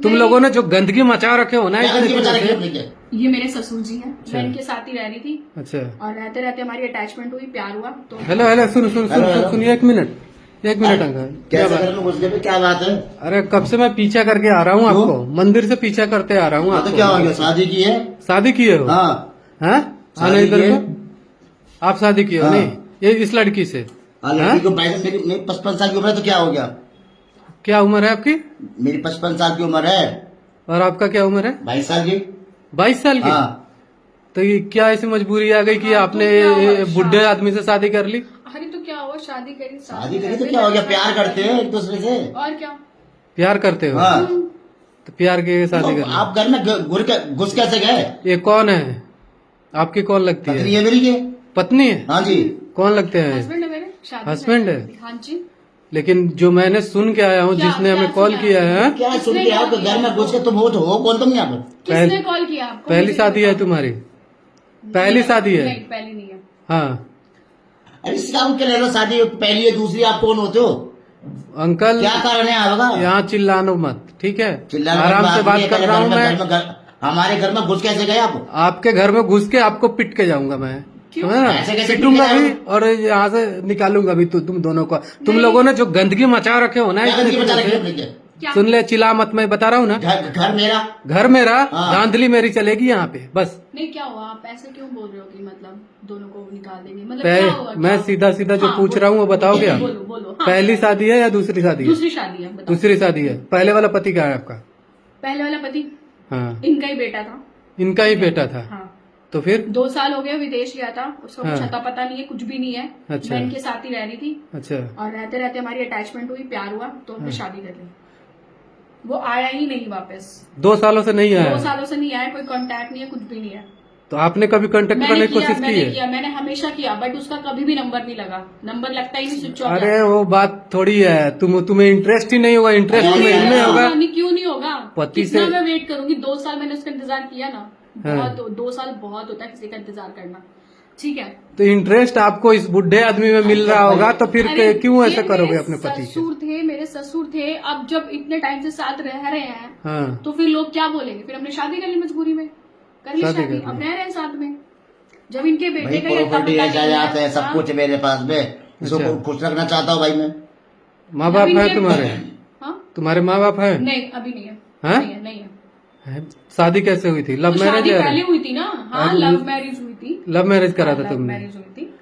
तुम लोगों ने जो गंदगी मचा रखे हो ना क्या इधर गंदगी मचा रखी है इधर अपनी से। क्या? ये मेरे ससुर जी हैं। मैं इनके साथ ही रह रही थी अच्छा और रहते रहते हमारी अटैचमेंट हुई, प्यार हुआ तो हेलो हेलो सुन सुन सुन हेलो, सुन हेलो। सुनिए एक मिनट अंकल क्या कैसे बात घर में घुस गए? क्या बात है? अरे कब से मैं पीछा करके आ रहा हूँ क्यों? आपको मंदिर से पीछा करते आ रहा हूँ हाँ तो क्या हो गया? आपको शादी की है? शादी किए हो हाँ हैं आना शादी इधर की है? को आप शादी किए हो हाँ। नहीं ये इस लड़की से हाँ हाँ? लड़की को 55 साल की उम्र है तो क्या हो गया? क्या उम्र है आपकी मेरी 55 साल की उम्र है। और आपका क्या उम्र है 22 साल की। 22 साल की हाँ तो ये क्या ऐसी मजबूरी आ गई कि हाँ, आपने तो क्या हुआ? ये बुढ़े आदमी से शादी कर ली अरे तो क्या हुआ, शादी करी शादी करी तो क्या हो गया? प्यार करते हैं एक दूसरे से। और क्या। प्यार करते हो हाँ तो प्यार के शादी तो कर ली आप घर में घुस कैसे गए? ये कौन है आपकी कौन लगती पत्नी है है मेरी के। पत्नी है हाँ जी। कौन लगते हैं हस्बैंड है मेरे, शादी हस्बैंड है? नहीं। हाँ जी। लेकिन जो मैंने सुन के आया हूँ क्या- जिसने हमें क्या कॉल सुना किया है क्या सुन किसने के आप कॉल घर में किया? घुस के तुम हो कौन तुम यहाँ पर? किसने कॉल किया आपको? पहली मुझे शादी है बताओ। तुम्हारी पहली शादी है नहीं पहली नहीं है। हाँ अरे इसका क्या ले लो? शादी पहली है दूसरी, आप कौन होते हो? अंकल क्या कारण है आपका? यहाँ चिल्लानो मत ठीक है चिल्लाने आराम की से बात नहीं है, कर पहले रहा हूँ घर मैं में हमारे घर में घुस कैसे गए आप? आपके घर में घुस के आपको पिट के जाऊंगा मैं क्यों? समझे ना? ऐसे कैसे पिटूंगा पिट के भी और यहाँ से निकालूंगा भी तुम दोनों को तुम नहीं। लोगों ने जो गंदगी मचा रखे हो ना क्या इधर गंदगी मचा रखी है इधर अपनी से। क्या? क्या? सुन ले चिल्ला मत मैं बता रहा हूँ ना घर मेरा। घर मेरा हाँ। धांधली मेरी चलेगी यहाँ पे बस नहीं क्या हुआ, आप ऐसे क्यों बोल रहे हो कि मतलब दोनों को निकाल देंगे, मतलब क्या हुआ? मैं क्या सीधा सीधा जो हाँ, पूछ रहा हूँ वो बताओगे आप बोलो बोलो। हाँ, पहली शादी है या दूसरी शादी है दूसरी शादी है, बताओ। दूसरी शादी है पहले वाला पति क्या है आपका पहले वाला पति हाँ इनका ही बेटा था। इनका ही बेटा था हाँ, तो फिर 2 साल हो गए विदेश गया था, उसका कुछ हाँ। अता पता नहीं है, कुछ भी नहीं है। अच्छा। मैं इनके साथ ही रह रही थी अच्छा और रहते रहते हमारी अटैचमेंट हुई, प्यार हुआ तो हमने हाँ। शादी कर ली। वो आया ही नहीं वापस, 2 सालों से नहीं 2 आया सालों से नहीं आया, कोई कांटेक्ट नहीं है, कुछ भी नहीं है। तो आपने कभी कांटेक्ट करने की कोशिश की है मैंने हमेशा किया, बट उसका कभी भी नंबर नहीं लगा, नंबर लगता ही नहीं, स्विच ऑफ। अरे वो बात थोड़ी है तुम्हें इंटरेस्ट ही नहीं होगा इंटरेस्ट अरे तुम्हें इनमें होगा क्यों नहीं होगा? पति कितना से- मैं वेट करूंगी? 2 साल मैंने उसका इंतजार किया ना, हाँ। बहुत 2 साल बहुत होता है किसी का इंतजार करना, ठीक है। तो इंटरेस्ट आपको इस बुढ़े आदमी में मिल रहा होगा तो फिर अरे, क्यों ये ऐसा करोगे मेरे अपने पति से ससुर थे, मेरे ससुर थे, अब जब इतने टाइम से साथ रह रहे हैं हाँ तो फिर लोग क्या बोलेंगे? फिर हमने शादी कर ली मजबूरी में, कर ली शादी शादी, कर ली। अब रह रहे हैं साथ में। जब इनके भाई बेटे का ये प्रॉपर्टी है, जायदाद है, सब हाँ? कुछ है मेरे पास में। इसको अच्छा। खुश रखना चाहता हूँ भाई मैं। माँ बाप जब है इनके- तुम्हारे हाँ? तुम्हारे माँ बाप है नहीं अभी नहीं है। हाँ? नहीं है, नहीं है। है? शादी कैसे हुई थी लव तो मैरिज शादी है पहले हुई थी ना। हाँ, अरे, लव मैरिज हुई थी। लव मैरिज करा था लव तुमने मैरिज हुई थी।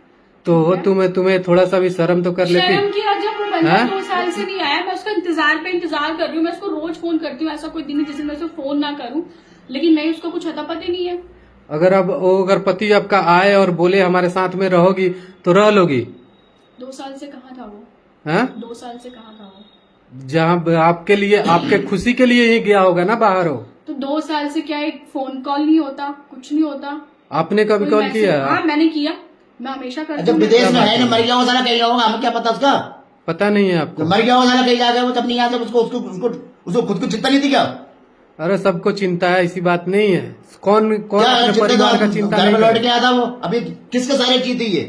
तो वो तुम्हें थोड़ा सा भी शर्म तो कर लेती शर्म किया जब वो बंदा हाँ? 2 साल से नहीं आया, मैं उसका इंतजार कर रही हूँ, मैं उसको रोज फोन करती हूँ, ऐसा कोई दिन नहीं जिसमें मैं उसको फोन ना करूँ, लेकिन नहीं, उसको कुछ अता पता नहीं है। अगर पति आपका आए और बोले हमारे साथ में रहोगी तो रह लोगी 2 साल से कहाँ था वो? हैं 2 साल से कहाँ था वो? जहाँ आपके लिए आपके खुशी के लिए ही गया होगा ना बाहर हो तो 2 साल से क्या एक फोन कॉल नहीं होता, कुछ नहीं होता? आपने कभी कोई कॉल मैसेज- किया हाँ मैंने किया, मैं हमेशा करती जब हूँ। विदेश में है ना, मर गया हो साला, कहीं होगा, हमें क्या पता उसका? पता नहीं है तो आपको मर गया हो साला, कहीं जाके वो तब नहीं आता, उसको खुद को चिंता नहीं थी क्या? अरे सबको चिंता है ऐसी बात नहीं है कौन कौन क्या अपने चिंता परिवार का तो चिंता घर नहीं में लौट करे? के आया था वो, अभी किसके सारे की थी ये?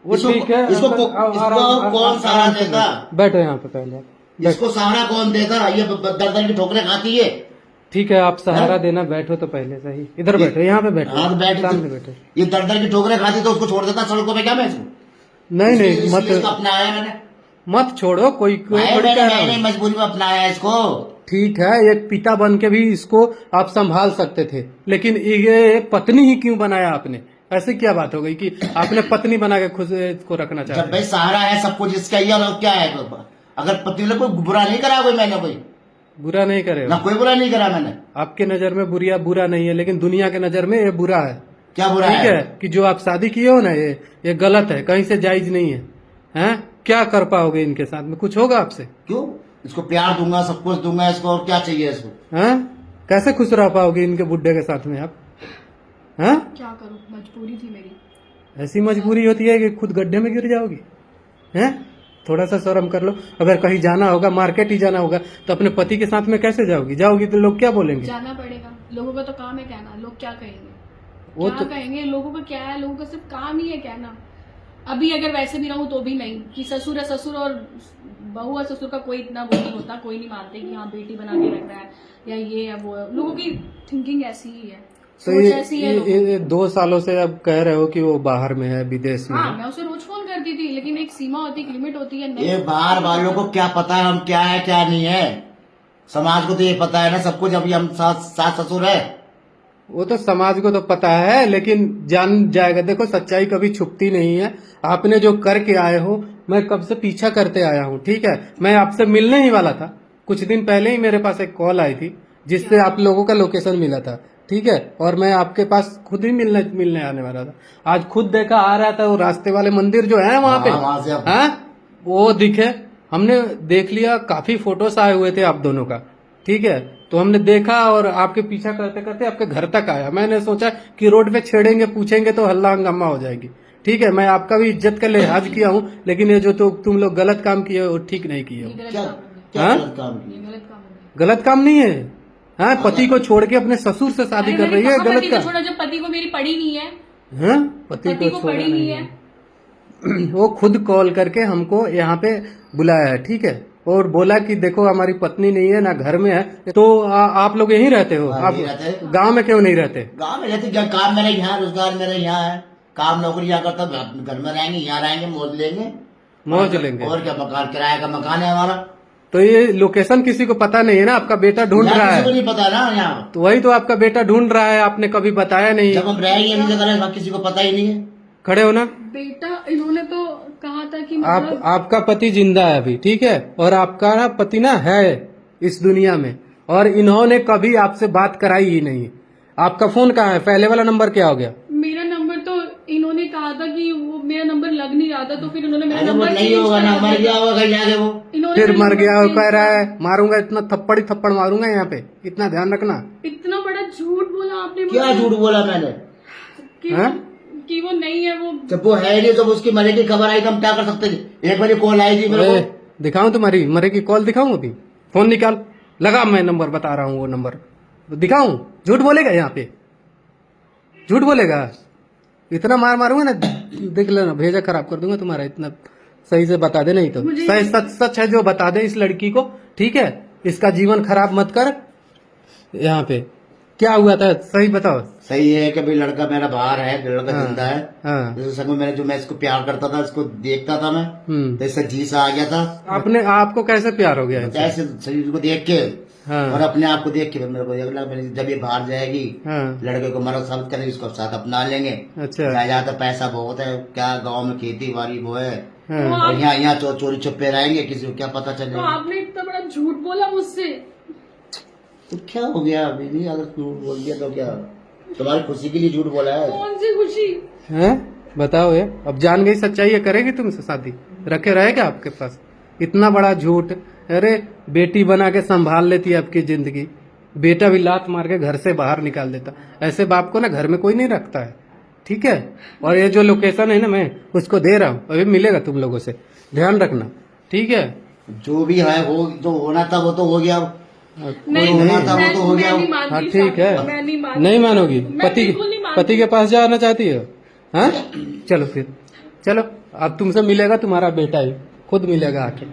वो ठीक है इसको आराम- कौन सहारा आराम से देता? बैठो यहाँ पे पहले इसको सहारा कौन देता? ये दर की ठोकरें खाती है। ठीक है आप सहारा देना बैठो तो पहले सही इधर बैठो यहाँ पे बैठो हाँ तो बैठ, सामने बैठो ये दर की ठोकरें खाती तो उसको छोड़ देता सड़कों पे, क्या मैं इसको? नहीं नहीं इसलिए इसको मत अपनाया मैंने। मत छोड़ो कोई भाई थोड़ी कह रहा मैंने हूँ। मजबूरी में अपनाया इसको। ठीक है एक पिता बन के भी इसको आप संभाल सकते थे लेकिन ये पत्नी ही क्यों बनाया आपने ऐसे क्या बात हो गई कि आपने पत्नी बना के खुद इसको रखना जब चाहते भाई सहारा है सब कुछ इसका ही, और क्या है? अगर पति ने कोई बुरा नहीं करा, कोई मैंने कोई बुरा नहीं करे ना कोई बुरा नहीं करा मैंने। आपके नजर में बुरा नहीं है लेकिन दुनिया के नजर में ये बुरा है क्या बुरा ठीक है? है कि जो आप शादी किए हो ना ये गलत है कहीं से जायज नहीं है हैं क्या कर पाओगे इनके साथ में कुछ होगा आपसे क्यों? इसको प्यार दूंगा, सब कुछ दूंगा इसको, और क्या चाहिए इसको? हैं कैसे खुश रह पाओगे इनके बुड्ढे के साथ में आप हैं क्या करूँ, मजबूरी थी मेरी। ऐसी मजबूरी होती है कि खुद गड्ढे में गिर जाओगी हैं थोड़ा सा शर्म कर लो अगर कहीं जाना होगा मार्केट ही जाना होगा तो अपने पति के साथ में कैसे जाओगी तो लोग क्या बोलेंगे जाना पड़ेगा, लोगों का तो काम है कहना, लोग क्या कहेंगे? वो क्या तो कहेंगे? लोगों का क्या है, लोगों का सिर्फ काम ही है कहना। अभी अगर वैसे भी रहूं तो भी नहीं कि ससुर है ससुर और बहू और ससुर का कोई इतना वो नहीं होता, कोई नहीं मानते कि हाँ बेटी बना के रख रहा है या ये है वो है। लोगों की थिंकिंग ऐसी ही है, तो सोच ऐसी है लोगों की। ये 2 सालों से अब कह रहे हो कि वो बाहर में है, विदेश में हाँ, है। मैं उसे रोज फोन करती थी, लेकिन एक सीमा होती है, एक लिमिट होती है। नहीं ये बाहर वालों को क्या पता है हम क्या है क्या नहीं है, समाज को तो ये पता है ना सब कुछ। अभी हम सास ससुर है। वो तो समाज को तो पता है, लेकिन जान जाएगा। देखो सच्चाई कभी छुपती नहीं है। आपने जो करके आए हो, मैं कब से पीछा करते आया हूँ, ठीक है। मैं आपसे मिलने ही वाला था, कुछ दिन पहले ही मेरे पास एक कॉल आई थी जिससे आप लोगों का लोकेशन मिला था, ठीक है। और मैं आपके पास खुद ही मिलने आने वाला था। आज खुद देखा आ रहा था, वो रास्ते वाले मंदिर जो है वहां पे, हाँ, वहां से आप- हाँ, वो दिखे। हमने देख लिया, काफी फोटोस आए हुए थे आप दोनों का, ठीक है। तो हमने देखा और आपके पीछा करते करते आपके घर तक आया। मैंने सोचा कि रोड पे छेड़ेंगे पूछेंगे तो हल्ला हंगामा हो जाएगी, ठीक है। मैं आपका भी इज्जत का लिहाज किया हूँ, लेकिन ये जो तो तुम लोग गलत काम किए वो ठीक नहीं किए हो। ये गलत क्या काम हो गया, क्या हाँ? गलत काम किया? ये गलत काम हो गया। गलत काम नहीं है, हाँ। पति को छोड़ के अपने ससुर से शादी अरे कर मैंने रही है, कहाँ गलत पति को काम, छोड़ा जब पति को मेरी पड़ी नहीं है, हाँ। पति पति को को छोड़ा पड़ी नहीं नहीं है। है। वो खुद कॉल करके हमको यहाँ पे बुलाया है, ठीक है। और बोला कि देखो हमारी पत्नी नहीं है ना घर में है, तो आप लोग यहीं रहते हो, हाँ, आप यहीं रहते हैं। गांव में क्यों नहीं रहते? गाँव में रहते क्या, काम मेरा यहाँ, रोजगार मेरा यहाँ है, काम नौकरी यहाँ करता, घर में रहेंगे, यहाँ रहेंगे, मौज लेंगे। मौज लेंगे। और क्या, मकान किराए का मकान है हमारा। तो ये लोकेशन किसी को पता नहीं है ना, आपका बेटा ढूंढ यहाँ रहा किसी को है। नहीं पता ना यहाँ। तो वही तो आपका बेटा ढूंढ रहा है, आपने कभी बताया नहीं। जब हम रहेंगे हम जगह किसी को पता ही नहीं है। खड़े हो ना। बेटा इन्होंने तो कहा था कि आप मतलब आपका पति जिंदा है अभी, ठीक है। और आपका ना पति ना है इस दुनिया में, और इन्होंने कभी आपसे बात कराई ही नहीं। आपका फोन कहाँ है? पहले वाला नंबर क्या हो गया? मेरा नंबर तो इन्होंने कहा था कि वो मेरा नंबर लग नहीं रहा था, तो फिर उन्होंने मेरा अरे वो नंबर नहीं चेंज होगा ना, करा मर दिया। गया होगा कहीं जाके वो। इन्होंने फिर मेरा मर नंबर गया हो चेंज कह रहा करा है, मारूंगा, इतना थप्पड़ मारूंगा यहाँ पे, इतना ध्यान रखना। दिया। इतना बड़ा झूठ बोला आपने क्या मुझसे झूठ बोला मैंने? कि हाँ? कि वो नहीं है वो। जब वो है नहीं, जब उसकी मरे की खबर आई तो हम क्या कर सकते थे? एक बजे कॉल आई थी मेरे अरे, को। दिखाऊं तुम्हारी मरे की कॉल दिखाऊं? अभी फोन निकाल, लगा, मैं नंबर बता रहा हूँ, वो नंबर दिखाऊं? झूठ बोलेगा यहाँ पे? झूठ बोलेगा? इतना मारूंगा ना, देख लेना, भेजा खराब कर दूंगा तुम्हारा। इतना सही से बता दे, नहीं तो सही सच है जो बता दे इस लड़की को, ठीक है। इसका जीवन खराब मत कर। यहाँ पे क्या हुआ था सही बताओ। सही है कि भाई लड़का मेरा बाहर है, लड़का हाँ, जिंदा है। हाँ। जैसे संग में मैं इसको प्यार करता था, इसको देखता था मैं, तो इससे जी सा आ गया था। आपको कैसे प्यार हो गया इनसे? कैसे शरीर को देख के हाँ, और अपने आप को देख के मेरे को लगा, जब ये बाहर जाएगी हाँ, लड़के को मर्द साबित करेंगे, इसको साथ अपना लेंगे। अच्छा, ज्यादा पैसा बहुत है, क्या गांव में खेती बाड़ी वो है, हाँ। और यहाँ चोरी छुपे रहेंगे, किसी को क्या पता तो चलेगा। आपने इतना बड़ा झूठ बोला मुझसे। तो क्या हो गया दीदी, अगर झूठ बोल दिया तो क्या, तुम्हारी खुशी के लिए झूठ बोला है? कौन सी खुशी? हैं? बताओ ये, अब जान गई सच्चाई, ये करेगी तुमसे शादी? रखे रहेगा आपके पास इतना बड़ा झूठ? अरे बेटी बना के संभाल लेती है आपकी जिंदगी, बेटा भी लात मार के घर से बाहर निकाल देता। ऐसे बाप को ना घर में कोई नहीं रखता है, ठीक है। और ये जो लोकेशन है ना, मैं उसको दे रहा हूँ, अभी मिलेगा तुम लोगों से, ध्यान रखना, ठीक है। जो भी है वो जो होना था वो तो हो गया। नहीं, होना था वो तो हो गया। मैं नहीं मानती हाँ ठीक है, मैं नहीं मानती। नहीं मानोगी? मैं बिल्कुल नहीं मानती। पति के पास जाना चाहती हो? हाँ, चलो फिर, चलो अब तुमसे मिलेगा तुम्हारा बेटा ही, खुद मिलेगा आके।